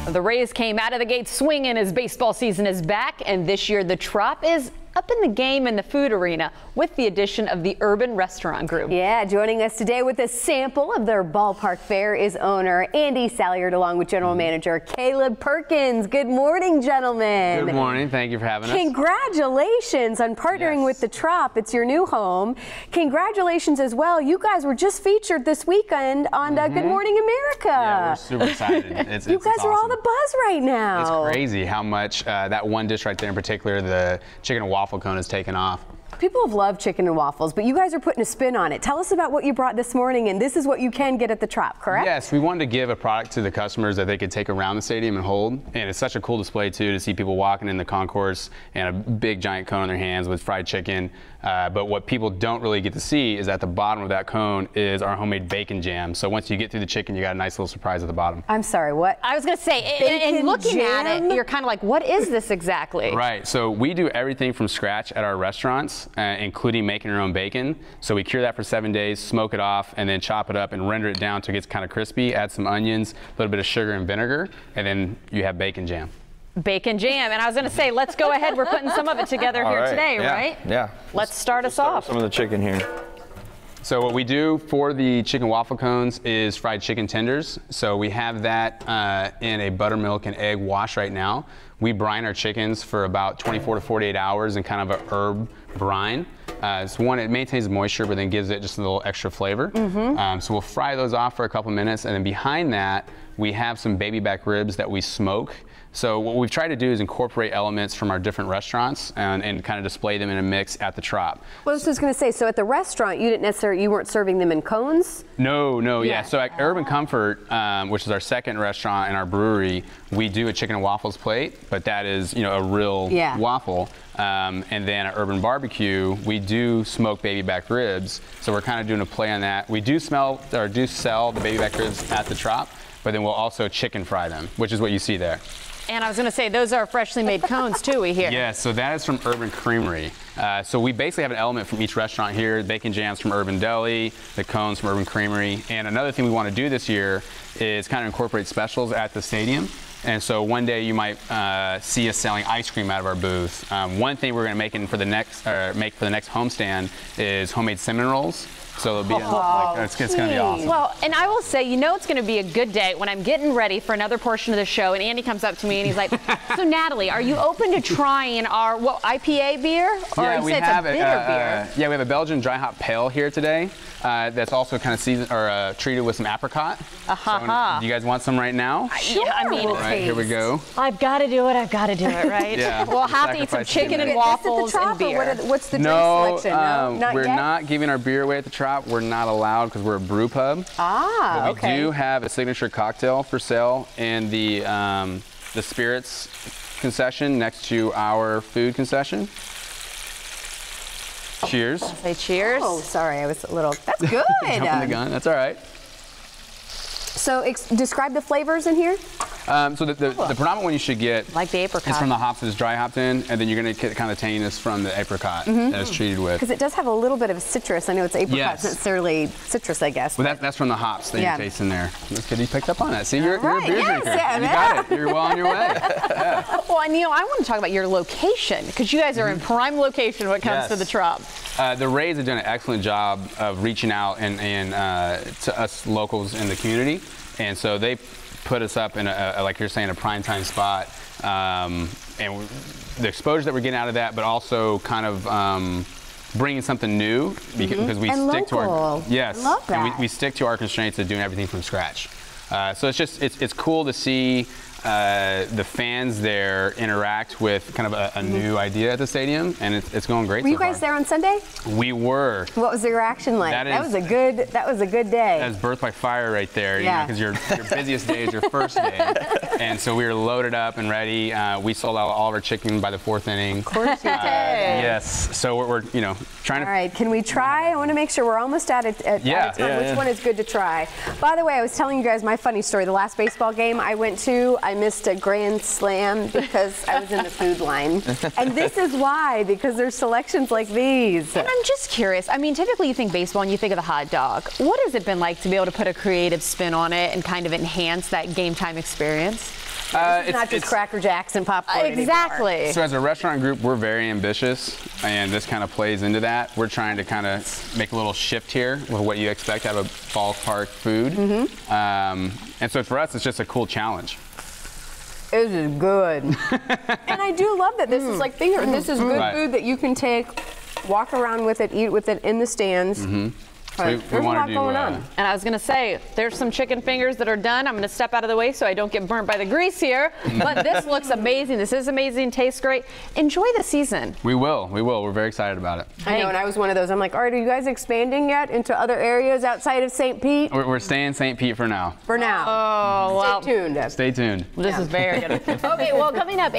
The Rays came out of the gate swinging as baseball season is back, and this year the Trop is up in the game in the food arena with the addition of the Urban Restaurant Group. Yeah, joining us today with a sample of their ballpark fare is owner Andy Salyard along with general manager Caleb Perkins. Good morning, gentlemen. Good morning. Thank you for having us. Congratulations on partnering with the Trop. It's your new home. Congratulations as well. You guys were just featured this weekend on Good Morning America. Yeah, we're super excited. You guys are all the buzz right now. It's crazy how much that one dish right there in particular, the chicken and waffle cone, has taken off. People have loved chicken and waffles, but you guys are putting a spin on it. Tell us about what you brought this morning, and this is what you can get at the Trop, correct? Yes, we wanted to give a product to the customers that they could take around the stadium and hold, and it's such a cool display too to see people walking in the concourse and a big giant cone in their hands with fried chicken. But what people don't really get to see is at the bottom of that cone is our homemade bacon jam. So once you get through the chicken, you got a nice little surprise at the bottom. I'm sorry, what? I was going to say, and looking at it, you're kind of like, what is this exactly? Right, so we do everything from scratch at our restaurants, including making our own bacon. So we cure that for 7 days, smoke it off, and then chop it up and render it down till it gets kind of crispy, add some onions, a little bit of sugar and vinegar, and then you have bacon jam. Bacon jam, and I was going to say, let's go ahead. We're putting some of it together here today, right? Yeah. Let's start us off. Some of the chicken here. So what we do for the chicken waffle cones is fried chicken tenders. So we have that in a buttermilk and egg wash right now. We brine our chickens for about 24 to 48 hours in kind of a herb brine. So one, it maintains moisture, but then gives it just a little extra flavor. So we'll fry those off for a couple minutes, and then behind that, we have some baby back ribs that we smoke. So what we've tried to do is incorporate elements from our different restaurants and kind of display them in a mix at the Trop. Well, I was just going to say, so at the restaurant, you weren't serving them in cones? No, yeah. So at Urban Comfort, which is our second restaurant in our brewery, we do a chicken and waffles plate, but that is, a real waffle. And then at Urban BBQ, we do smoke baby back ribs. So we're kind of doing a play on that. We do sell the baby back ribs at the Trop, but then we'll also chicken fry them, which is what you see there. And I was going to say, those are freshly made cones too, we hear. Yeah, so that is from Urban Creamery. So we basically have an element from each restaurant here. Bacon jams from Urban Deli, the cones from Urban Creamery. And another thing we want to do this year is kind of incorporate specials at the stadium. And so one day you might see us selling ice cream out of our booth. One thing we're going to make for the next homestand is homemade cinnamon rolls. So it'll be it's going to be awesome. Well, and I will say, it's going to be a good day when I'm getting ready for another portion of the show, and Andy comes up to me and he's like, "So Natalie, are you open to trying our IPA beer?" Or yeah, we have it's a bitter beer. Yeah, we have a Belgian dry hop pale here today. That's also kind of seasoned or treated with some apricot. So do you guys want some right now? Sure. I mean, all right, here we go. I've got to do it. I've got to do it, right? Yeah. We'll have to eat some chicken and waffles and beer. What's the drink selection? No, we're not giving our beer away at the Trop. We're not allowed because we're a brew pub. But we do have a signature cocktail for sale in the spirits concession next to our food concession. Cheers. I'll say cheers. Oh, sorry, I was a little. That's good. Jumping the gun. That's all right. So describe the flavors in here. So the predominant one you should get like the apricot. Is from the hops that is dry hopped in, and then you're going to get kind of tanginess from the apricot that it's treated with. Because it does have a little bit of citrus. I know it's apricot, not necessarily citrus, I guess. Well, that's from the hops that you taste in there. That's good you picked up on that. See, you're a beer drinker. Yeah, you got it. You're well on your way. Yeah. Well, and I want to talk about your location, because you guys are in prime location when it comes to the Trop. The Rays have done an excellent job of reaching out and to us locals in the community. And so they put us up in like you're saying, a primetime spot, and the exposure that we're getting out of that, but also kind of bringing something new because we stick to our I love that. And we stick to our constraints of doing everything from scratch. So it's cool to see the fans there interact with kind of a new idea at the stadium, and it's going great. Were you guys there on Sunday? We were. What was the reaction like? That was a good day. That's birth by fire right there. Because your busiest day is your first day, and so we were loaded up and ready. We sold out all of our chicken by the 4th inning. Of course you did. Yes. So we're trying to. All right. Can we try? I want to make sure we're almost out of time. Which one is good to try? By the way, I was telling you guys my funny story. The last baseball game I went to, I missed a grand slam because I was in the food line. And this is why, because there's selections like these. And I'm just curious. I mean, typically you think baseball and you think of the hot dog. What has it been like to be able to put a creative spin on it and kind of enhance that game time experience? It's not just Cracker Jacks and popcorn Exactly. anymore. So as a restaurant group, we're very ambitious, and this kind of plays into that. We're trying to kind of make a little shift here with what you expect out of ballpark food. And so for us, it's just a cool challenge. This is good. And I do love that this is like finger. This is good food that you can take, walk around with it, eat with it in the stands. So There's a lot going on. And I was going to say, there's some chicken fingers that are done. I'm going to step out of the way so I don't get burnt by the grease here. But this looks amazing. This is amazing. Tastes great. Enjoy the season. We will. We're very excited about it. I know, and I was one of those. I'm like, all right, are you guys expanding yet into other areas outside of St. Pete? We're staying St. Pete for now. For now. Oh, well. Stay tuned. Stay tuned. This is very good. Okay, well, coming up,